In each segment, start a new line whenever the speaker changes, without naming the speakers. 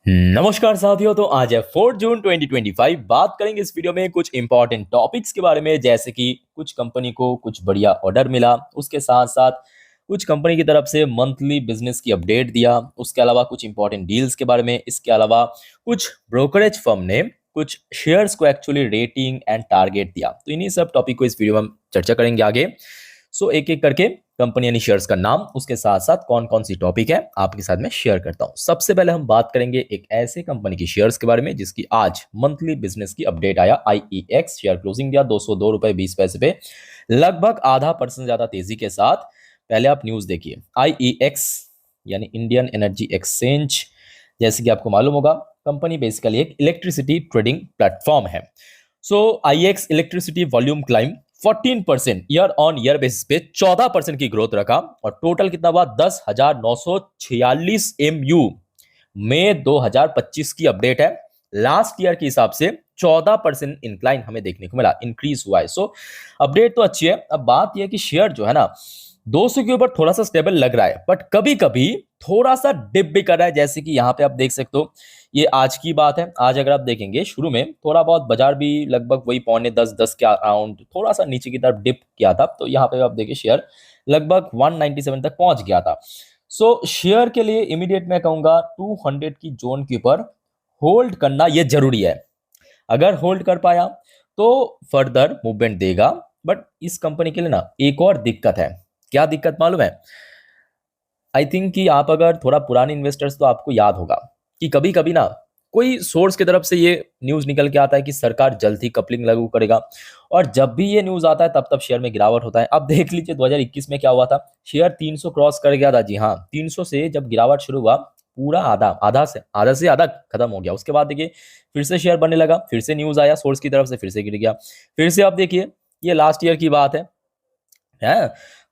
नमस्कार साथियों। तो आज है 4 जून 2025। बात करेंगे इस वीडियो में कुछ इंपॉर्टेंट टॉपिक्स के बारे में, जैसे कि कुछ कंपनी को कुछ बढ़िया ऑर्डर मिला, उसके साथ साथ कुछ कंपनी की तरफ से मंथली बिजनेस की अपडेट दिया, उसके अलावा कुछ इंपॉर्टेंट डील्स के बारे में, इसके अलावा कुछ ब्रोकरेज फर्म ने कुछ शेयर्स को एक्चुअली रेटिंग एंड टारगेट दिया। तो इन्हीं सब टॉपिक को इस वीडियो में हम चर्चा करेंगे आगे। सो एक एक करके कंपनी यानी शेयर्स का नाम, उसके साथ साथ कौन कौन सी टॉपिक है आपके साथ में शेयर करता हूं। सबसे पहले हम बात करेंगे एक ऐसे कंपनी की शेयर्स के बारे में जिसकी आज मंथली बिजनेस की अपडेट आया। IEX शेयर क्लोजिंग दिया 202 रुपए 20 पैसे पे, लगभग आधा % ज्यादा तेजी के साथ। पहले आप न्यूज देखिए। IEX यानी इंडियन एनर्जी एक्सचेंज, जैसे कि आपको मालूम होगा, कंपनी बेसिकली एक इलेक्ट्रिसिटी ट्रेडिंग प्लेटफॉर्म है। सो IEX electricity volume climb 14% year on year basis पे 14% की ग्रोथ रखा, और टोटल कितना हुआ 10,946 MU मई 2025 की अपडेट है। लास्ट ईयर के हिसाब से 14% इंक्लाइन हमें देखने को मिला, इंक्रीज हुआ है। सो अपडेट तो अच्छी है। अब बात यह है कि शेयर जो है ना 200 के ऊपर थोड़ा सा स्टेबल लग रहा है, बट कभी कभी थोड़ा सा डिप भी कर रहा है, जैसे कि यहाँ पे आप देख सकते हो। ये आज की बात है। आज अगर आप देखेंगे शुरू में थोड़ा बहुत बाजार भी लगभग वही पौने 10 के अराउंड थोड़ा सा नीचे की तरफ डिप किया था, तो यहाँ पे आप देखिए शेयर लगभग 197 तक पहुंच गया था। सो शेयर के लिए इमीडिएट मैं कहूंगा 200 की जोन के ऊपर होल्ड करना ये जरूरी है। अगर होल्ड कर पाया तो फर्दर मूवमेंट देगा। बट इस कंपनी के लिए ना एक और दिक्कत है। क्या दिक्कत मालूम है? आई थिंक कि आप अगर थोड़ा पुराने इन्वेस्टर्स, तो आपको याद होगा कि कभी कभी ना कोई सोर्स की तरफ से ये न्यूज निकल के आता है कि सरकार जल्द ही कपलिंग लागू करेगा, और जब भी ये न्यूज आता है तब तब शेयर में गिरावट होता है। अब देख लीजिए 2021 में क्या हुआ था। शेयर 300 क्रॉस कर गया था। जी हाँ, 300 से जब गिरावट शुरू हुआ, पूरा आधा आधा से आधा खत्म हो गया। उसके बाद देखिए फिर से शेयर बढ़ने लगा, फिर से न्यूज आया सोर्स की तरफ से, फिर से गिर गया। फिर से आप देखिए, ये लास्ट ईयर की बात है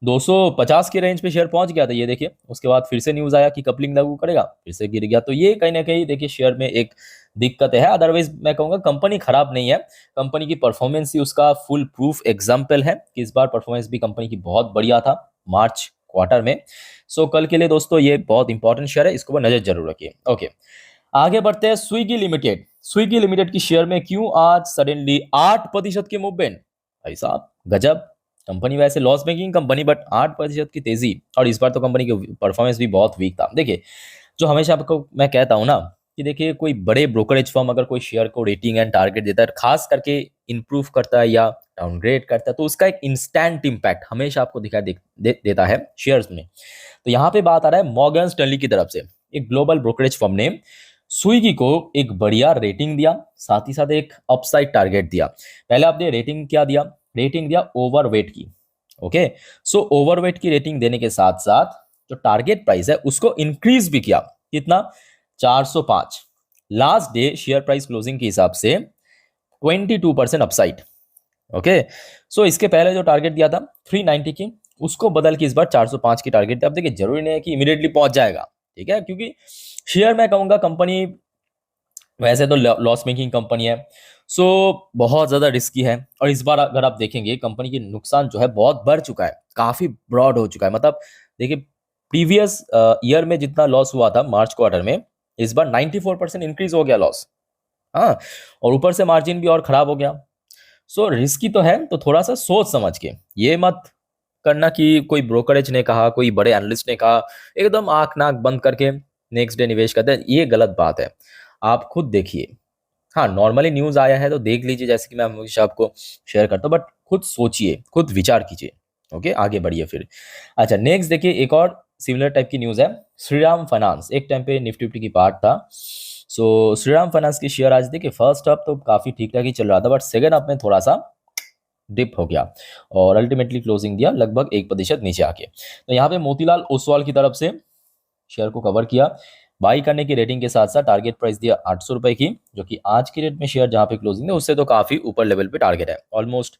250 के रेंज पे शेयर पहुंच गया था, ये देखिए। उसके बाद फिर से न्यूज आया कि कपलिंग लागू करेगा, फिर से गिर गया। तो ये कहीं ना कहीं देखिए शेयर में एक दिक्कत है। अदरवाइज मैं कहूंगा कंपनी खराब नहीं है। कंपनी की परफॉर्मेंस ही उसका फुल प्रूफ एग्जाम्पल है कि इस बार परफॉर्मेंस भी कंपनी की बहुत बढ़िया था मार्च क्वार्टर में। सो कल के लिए दोस्तों ये बहुत इंपॉर्टेंट शेयर है, इसको नजर जरूर रखिए। ओके, आगे बढ़ते हैं। Swiggy limited. स्विगी लिमिटेड की शेयर में क्यों आज सडनली 8% की मूवमेंट? भाई साहब गजब। कंपनी वैसे लॉस मेकिंग कंपनी, बट 8% की तेजी, और इस बार तो कंपनी की परफॉर्मेंस भी बहुत वीक था। देखिए, जो हमेशा आपको मैं कहता हूं ना कि देखिए कोई बड़े ब्रोकरेज फर्म अगर कोई शेयर को रेटिंग एंड टारगेट देता है, खास करके इंप्रूव करता है या डाउनग्रेड करता है, तो उसका एक इंस्टेंट इंपैक्ट हमेशा आपको दिखाई देता है शेयर्स में। तो यहाँ पे बात आ रहा है मॉर्गन स्टैनली की तरफ से, एक ग्लोबल ब्रोकरेज फर्म ने स्विगी को एक बढ़िया रेटिंग दिया, साथ ही साथ एक अपसाइड टारगेट दिया। पहले आपने रेटिंग क्या दिया? रेटिंग दिया ओवरवेट की। ओके, सो ओवरवेट की रेटिंग देने के साथ साथ जो टारगेट प्राइस है उसको इंक्रीज भी किया। कितना? 405। Last day share price closing के हिसाब से 22% अपसाइड। ओके, सो इसके पहले जो टारगेट दिया था 390 की, उसको बदल के इस बार 405 की टारगेट दिया। अब देखिए जरूरी नहीं है कि इमीडिएटली पहुंच जाएगा, ठीक है, क्योंकि शेयर मैं कहूंगा कंपनी वैसे तो लॉस मेकिंग कंपनी है, सो बहुत ज्यादा रिस्की है। और इस बार अगर आप देखेंगे कंपनी की नुकसान जो है बहुत बढ़ चुका है, काफी ब्रॉड हो चुका है। मतलब देखिए प्रीवियस ईयर में जितना लॉस हुआ था मार्च क्वार्टर में, इस बार 94% इंक्रीज हो गया लॉस। हाँ, और ऊपर से मार्जिन भी और खराब हो गया। सो रिस्की तो है, तो थोड़ा सा सोच समझ के, ये मत करना कि कोई ब्रोकरेज ने कहा, कोई बड़े एनालिस्ट ने कहा, एकदम आंख नाक बंद करके नेक्स्ट डे निवेश करते हैं, ये गलत बात है। आप खुद देखिए। हाँ, नॉर्मली न्यूज आया है तो देख लीजिए, जैसे कि मैं हमेशा आपको शेयर करता हूँ, बट खुद सोचिए, खुद विचार कीजिए। ओके, आगे बढ़िए फिर। अच्छा, नेक्स्ट देखिए, एक और सिमिलर टाइप की न्यूज है। श्रीराम फाइनेंस एक टाइम पे निफ्टी उफ्टी की पार्ट था। सो श्रीराम फाइनेंस की शेयर आज देखिए फर्स्ट अप तो काफी ठीक ठाक ही चल रहा था, बट सेकेंड अप में थोड़ा सा डिप हो गया, और अल्टीमेटली क्लोजिंग दिया लगभग 1% नीचे आके। तो यहाँ पे मोतीलाल ओसवाल की तरफ से शेयर को कवर किया। बाई करने की रेटिंग के साथ साथ टारगेट प्राइस दिया 800 रुपए की, जो कि आज की रेट में शेयर जहां पे क्लोजिंग है उससे तो काफी ऊपर लेवल पे टारगेट है, ऑलमोस्ट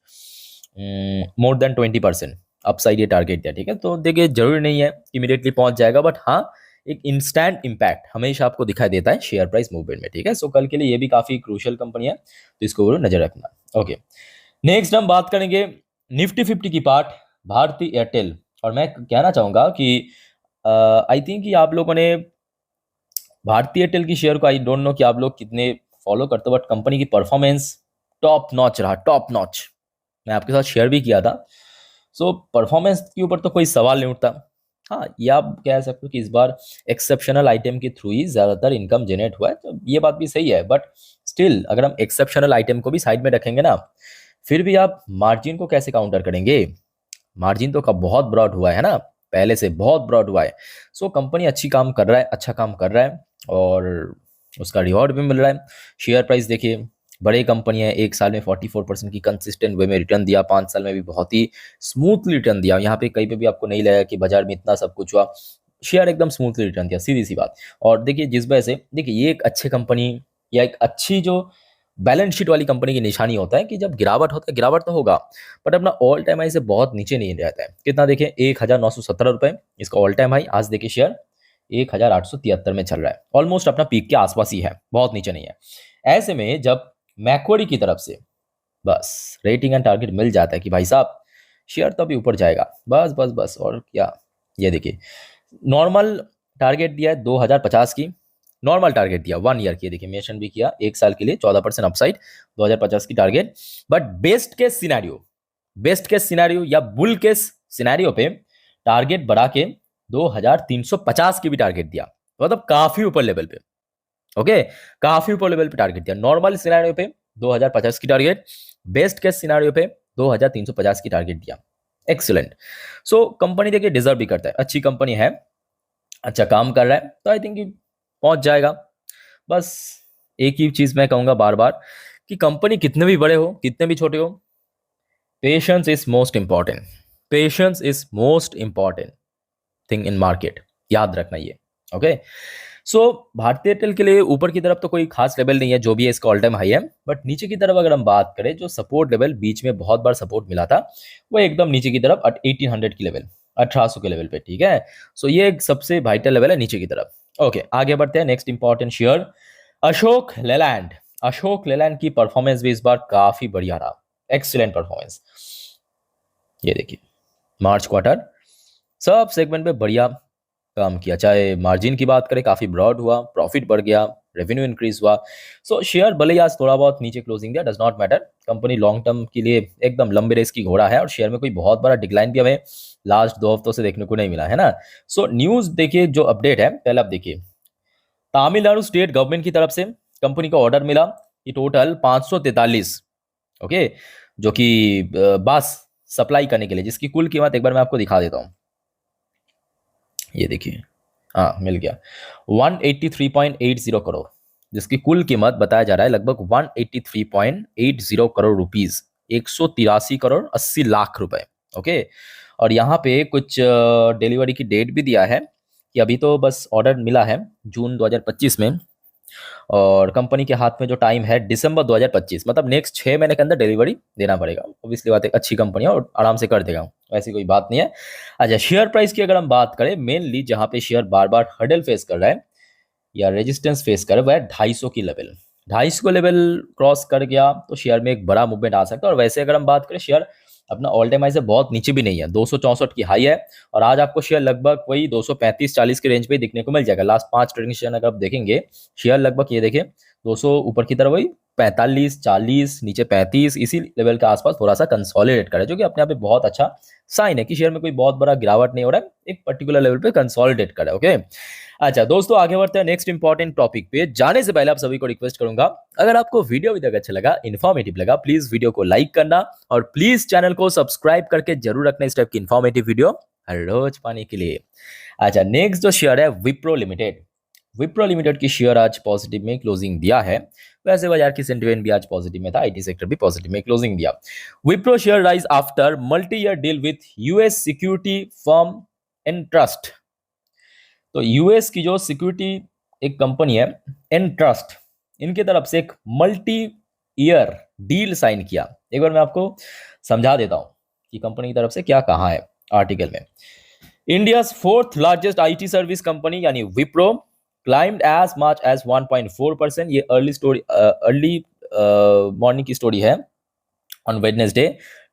मोर देन 20% अपसाइड ये टारगेट दिया। ठीक है, तो देखिए जरूरी नहीं है इमीडिएटली पहुंच जाएगा, बट हाँ एक इंस्टेंट इंपैक्ट हमेशा आपको दिखाई देता है शेयर प्राइस मूवमेंट में। ठीक है, सो कल के लिए ये भी काफी क्रूशियल कंपनी है, तो इसको जरूर नजर रखना। ओके, नेक्स्ट हम बात करेंगे निफ्टी 50 की पार्ट, भारती एयरटेल। और मैं कहना चाहूंगा कि आई थिंक कि आप लोगों ने भारतीय एयरटेल की शेयर को आई डोंट नो कि आप लोग कितने फॉलो करते हो, बट कंपनी की परफॉर्मेंस टॉप नॉच रहा, टॉप नॉच। मैं आपके साथ शेयर भी किया था। सो परफॉर्मेंस के ऊपर तो कोई सवाल नहीं उठता। हाँ, ये आप कह सकते हो कि इस बार एक्सेप्शनल आइटम के थ्रू ही ज़्यादातर इनकम जनरेट हुआ है, तो ये बात भी सही है। बट स्टिल अगर हम एक्सेप्शनल आइटम को भी साइड में रखेंगे ना, फिर भी आप मार्जिन को कैसे काउंटर करेंगे? मार्जिन तो कब बहुत ब्रॉड हुआ है ना, पहले से बहुत ब्रॉड हुआ है। सो कंपनी अच्छी काम कर रहा है, अच्छा काम कर रहा है, और उसका रिवॉर्ड भी मिल रहा है। शेयर प्राइस देखिए, बड़े कंपनी है, एक साल में 44% की कंसिस्टेंट वे में रिटर्न दिया, 5 साल में भी बहुत ही स्मूथली रिटर्न दिया। यहाँ पे कहीं पे भी आपको नहीं लगेगा कि बाजार में इतना सब कुछ हुआ। शेयर एकदम स्मूथली रिटर्न दिया, सीधी सी बात। और देखिए जिस वजह से, देखिए ये एक अच्छे कंपनी या एक अच्छी जो बैलेंस शीट वाली कंपनी की निशानी होता है कि जब गिरावट होता है, गिरावट तो होगा बट अपना ऑल टाइम हाई से बहुत नीचे नहीं रहता है। कितना देखें, 1917 रुपये इसका ऑल टाइम हाई। आज देखिए शेयर 1873 में चल रहा है, ऑलमोस्ट अपना पीक के आसपास ही है, बहुत नीचे नहीं है। ऐसे में जब मैक्वारी की तरफ से बस रेटिंग एंड टारगेट मिल जाता है कि भाई साहब शेयर तो अभी ऊपर जाएगा, बस बस बस, और क्या। ये देखिए नॉर्मल टारगेट दिया है 2050 की, नॉर्मल टारगेट दिया 1 ईयर की, देखिए मेंशन भी किया, एक साल के लिए 14% अपसाइड, 2050 की target. But best case scenario या बुल केस सिनेरियो पे टारगेट बढ़ा के 2350 की भी टारगेट दिया, मतलब काफी ऊपर लेवल पे। ओके, काफी ऊपर लेवल पे टारगेट दिया। नॉर्मल सिनेरियो पे 2050 की टारगेट, बेस्ट केस सिनेरियो पे 2350 की टारगेट दिया। एक्सीलेंट। सो कंपनी देखिए डिजर्व भी करता है, अच्छी कंपनी है, अच्छा काम कर रहा है, तो आई थिंक पहुंच जाएगा। बस एक ही चीज मैं कहूंगा बार बार कि कंपनी कितने भी बड़े हो, कितने भी छोटे हो, patience is most important. Patience is most important thing in market, याद रखना ये। ओके, सो भारतीय एयरटेल के लिए ऊपर की तरफ तो कोई खास लेवल नहीं है, जो भी है इसका ऑल टाइम हाई है। बट नीचे की तरफ अगर हम बात करें, जो सपोर्ट लेवल बीच में बहुत बार सपोर्ट मिला था, वो एकदम नीचे की तरफ 1800 की लेवल, 1800 के लेवल पे, ठीक है। सो ये एक सबसे वाइटल लेवल है नीचे की तरफ। ओके, आगे बढ़ते हैं। Next important share Ashok Leyland. Ashok Leyland की परफॉर्मेंस भी इस बार काफी बढ़िया रहा, एक्सीलेंट परफॉर्मेंस। ये देखिए मार्च क्वार्टर सब सेगमेंट पे बढ़िया काम किया, चाहे मार्जिन की बात करें काफी ब्रॉड हुआ, प्रॉफिट बढ़ गया, रेवेन्यू इंक्रीज हुआ। सो शेयर भले ही आज थोड़ा बहुत नीचे क्लोजिंग दिया, does not matter. Company long term के लिए एकदम लंबे रेस की घोड़ा है, और शेयर में कोई बहुत बड़ा डिक्लाइन भी हमें लास्ट 2 हफ्तों से देखने को नहीं मिला है ना। सो न्यूज देखिए, जो अपडेट है पहले आप देखिए, तमिलनाडु स्टेट गवर्नमेंट की तरफ से कंपनी को ऑर्डर मिला कि टोटल 543, ओके, जो कि बस सप्लाई करने के लिए, जिसकी कुल कीमत एक बार मैं आपको दिखा देता हूँ। ये देखिए, हाँ मिल गया, 183.80 करोड़, जिसकी कुल कीमत बताया जा रहा है लगभग 183.80 करोड़ रुपीज, 183 करोड़ 80 लाख रुपए। ओके, और यहाँ पे कुछ डिलीवरी की डेट भी दिया है कि अभी तो बस ऑर्डर मिला है जून 2025 में, और कंपनी के हाथ में जो टाइम है दिसंबर 2025, मतलब नेक्स्ट 6 महीने के अंदर डिलीवरी देना पड़ेगा। ऑब्वियसली बात है, अच्छी कंपनी है और आराम से कर देगा, ऐसी कोई बात नहीं है। अच्छा, शेयर प्राइस की अगर हम बात करें, मेनली जहां पे शेयर बार बार हर्डल फेस कर रहा है या रेजिस्टेंस फेस कर रहा है, वह है 250 की लेवल। 250 को लेवल क्रॉस कर गया तो शेयर में एक बड़ा मूवमेंट आ सकता है। और वैसे अगर हम बात करें, शेयर अपना ऑल टाइम हाई से बहुत नीचे भी नहीं है, 264 की हाई है, और आज आपको शेयर लगभग वही 235-40 के रेंज पे दिखने को मिल जाएगा। लास्ट 5 ट्रेडिंग सेशन अगर आप देखेंगे, शेयर लगभग ये देखें 200 ऊपर की तरफ वही 45-40, नीचे 35, इसी लेवल के आसपास थोड़ा सा कंसोलिडेट करे, जो कि अपने आप में बहुत अच्छा साइन है कि शेयर में कोई बहुत बड़ा गिरावट नहीं हो रहा है, एक पर्टिकुलर लेवल पे कंसोलिडेट करे। ओके, अच्छा दोस्तों, आगे बढ़ते हैं नेक्स्ट इंपॉर्टेंट टॉपिक पे। जाने से पहले आप सभी को रिक्वेस्ट करूंगा, अगर आपको वीडियो अभी तक अच्छा लगा, इन्फॉर्मेटिव लगा, प्लीज वीडियो को लाइक करना, और प्लीज चैनल को सब्सक्राइब करके जरूर रखना इस टाइप की इन्फॉर्मेटिव वीडियो हर रोज पाने के लिए। अच्छा, नेक्स्ट जो शेयर है विप्रो लिमिटेड। विप्रो लिमिटेड की शेयर आज पॉजिटिव में क्लोजिंग दिया है। वैसे बाजार की सेंटिमेंट भी आज पॉजिटिव में था, आईटी सेक्टर भी पॉजिटिव में क्लोजिंग दिया। Wipro share rise after multi year deal with US security firm Entrust. तो यूएस की जो सिक्योरिटी एक कंपनी है एनट्रस्ट, इनके तरफ से एक मल्टी ईयर डील साइन किया। एक बार मैं आपको समझा देता हूं कि कंपनी की तरफ से क्या कहा है आर्टिकल में। India's 4th largest IT service company यानी Wipro climbed as much as 1.4%। ये अर्ली मॉर्निंग की स्टोरी है, ऑन वेडनेसडे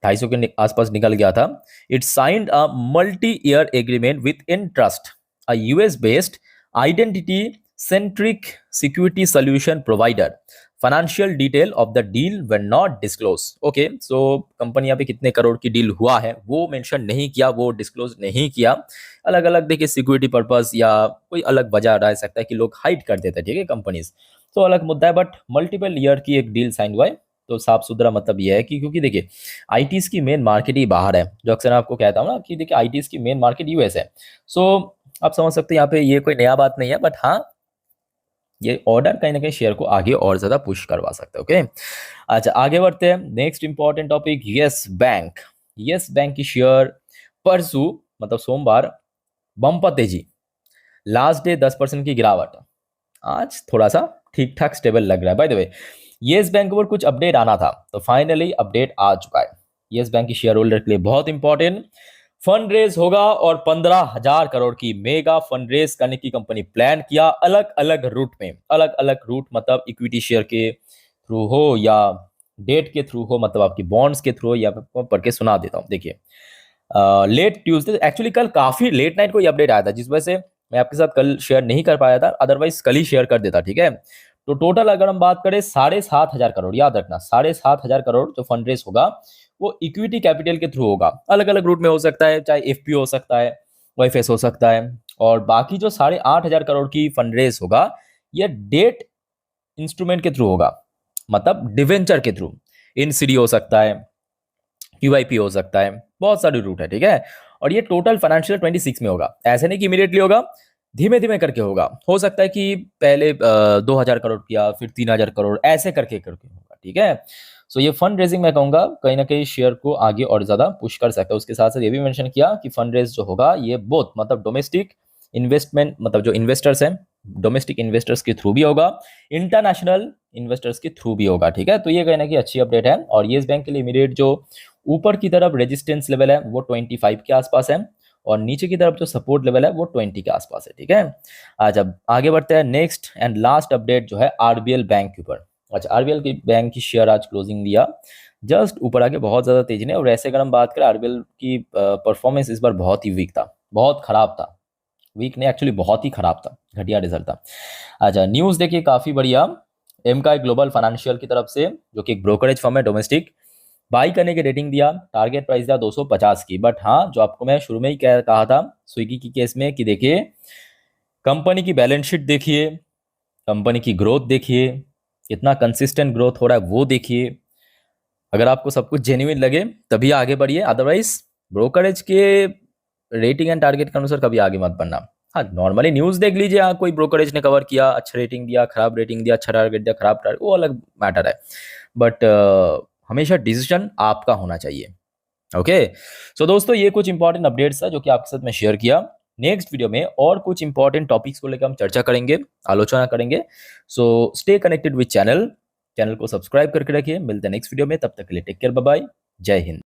250 के आसपास निकल गया था। It signed a multi year agreement with Entrust, a US based identity centric security solution provider, financial detail of the deal were not disclose. Okay, so company यहाँ पे कितने करोड़ की डील हुआ है वो मेंशन नहीं किया, वो डिस्क्लोज नहीं किया। अलग अलग देखिए सिक्योरिटी पर्पस या कोई अलग वजह रह सकता है कि लोग हाइड कर देते हैं, ठीक है, कंपनीज, तो अलग मुद्दा है। बट मल्टीपल ईयर की एक डील साइन हुआ है, तो साफ सुथरा मतलब यह है कि क्योंकि देखिए आईटीज की मेन मार्केट ही बाहर है, जो अक्सर आपको कहता हूँ ना कि देखिए आईटीज की मेन मार्केट यूएस है। सो आप समझ सकते हैं यहाँ पे ये कोई नया बात नहीं है, बट हाँ ये ऑर्डर कहीं ना कहीं शेयर को आगे और ज्यादा पुश करवा सकते हैं। ओके, अच्छा आगे बढ़ते हैं। Next important topic, yes bank. Yes bank की शेयर परसों मतलब सोमवार बम्पर तेजी, लास्ट डे 10% की गिरावट, आज थोड़ा सा ठीक ठाक स्टेबल लग रहा है। By the way yes bank के ऊपर कुछ अपडेट आना था, तो फाइनली अपडेट आ चुका है। येस बैंक की शेयर होल्डर के लिए बहुत इंपॉर्टेंट फंड रेज होगा और 15,000 करोड़ की मेगा फंड रेज करने की कंपनी प्लान किया, अलग अलग रूट में। अलग अलग रूट मतलब इक्विटी शेयर के थ्रू हो या डेट के थ्रू हो, मतलब आपकी बॉन्ड्स के थ्रू हो, या पढ़ के सुना देता हूँ। देखिए लेट ट्यूसडे, एक्चुअली कल काफी लेट नाइट को ये अपडेट आया था, जिस वजह से मैं आपके साथ कल शेयर नहीं कर पाया था, अदरवाइज कल ही शेयर कर देता, ठीक है। तो टोटल अगर हम बात करें 7,500 करोड़, याद रखना 7,500 करोड़ जो फंड रेस होगा वो इक्विटी कैपिटल के थ्रू होगा। अलग अलग रूट में हो सकता है, चाहे एफपीओ हो सकता है, वाईएफएस हो सकता है, और बाकी जो 8,500 करोड़ की फंड रेस होगा ये डेट इंस्ट्रूमेंट के थ्रू होगा, मतलब डिवेंचर के थ्रू, इनसीडी हो सकता है, क्यूआईपी हो सकता है, बहुत सारे रूट है, ठीक है। और ये टोटल फाइनेंशियल 26 में होगा, ऐसे नहीं कि इमीडिएटली होगा, धीमे धीमे करके होगा। हो सकता है कि पहले 2,000 करोड़ किया, फिर 3,000 करोड़, ऐसे करके करके होगा, ठीक है। सो ये फंड रेजिंग मैं कहूंगा कहीं ना कहीं शेयर को आगे और ज्यादा पुश कर सकता है। उसके साथ साथ ये भी मेंशन किया कि फंड रेज जो होगा ये बोथ मतलब डोमेस्टिक इन्वेस्टमेंट, मतलब जो इन्वेस्टर्स हैं डोमेस्टिक इन्वेस्टर्स के थ्रू भी होगा, इंटरनेशनल इन्वेस्टर्स के थ्रू भी होगा, ठीक है। तो ये कहना कि अच्छी अपडेट है। और येस बैंक के लिए इमीडिएट जो ऊपर की तरफ रेजिस्टेंस लेवल है वो 25 के आसपास है, और नीचे की तरफ जो सपोर्ट लेवल है वो 20 के आसपास है, ठीक है। आज अब आगे बढ़ते हैं। नेक्स्ट एंड लास्ट अपडेट जो है आरबीएल बैंक के ऊपर। अच्छा, आरबीएल की बैंक की शेयर आज क्लोजिंग दिया जस्ट ऊपर आके, बहुत ज़्यादा तेजी ने। और ऐसे अगर हम बात करें आरबीएल की परफॉर्मेंस इस बार बहुत ही वीक था, बहुत खराब था, वीक ने एक्चुअली बहुत ही खराब था, घटिया रिजल्ट था। अच्छा न्यूज़ देखिए काफ़ी बढ़िया, एमकाई ग्लोबल फाइनेंशियल की तरफ से, जो कि एक ब्रोकरेज फर्म है डोमेस्टिक, बाई करने की रेटिंग दिया, टारगेट प्राइस दिया 250 की। बट हाँ, जो आपको मैं शुरू में ही कहा था स्विगी की केस में कि देखिए कंपनी की बैलेंस शीट देखिए, कंपनी की ग्रोथ देखिए, कितना कंसिस्टेंट ग्रोथ हो रहा है वो देखिए। अगर आपको सब कुछ जेन्युइन लगे तभी आगे बढ़िए, अदरवाइज ब्रोकरेज के रेटिंग एंड टारगेट के अनुसार कभी आगे मत बढ़ना। हाँ नॉर्मली न्यूज़ देख लीजिए, हाँ कोई ब्रोकरेज ने कवर किया, अच्छा रेटिंग दिया, खराब रेटिंग दिया, अच्छा टारगेट दिया, खराब टारगेट, वो अलग मैटर है। बट हमेशा डिसीजन आपका होना चाहिए। ओके, सो दोस्तों ये कुछ इंपॉर्टेंट अपडेट्स था जो कि आपके साथ मैं शेयर किया। नेक्स्ट वीडियो में और कुछ इंपॉर्टेंट टॉपिक्स को लेकर हम चर्चा करेंगे, आलोचना करेंगे। So stay connected with channel, channel को सब्सक्राइब करके रखिए। मिलते हैं नेक्स्ट वीडियो में, तब तक के लिए टेक केयर, बाय बाय, जय हिंद।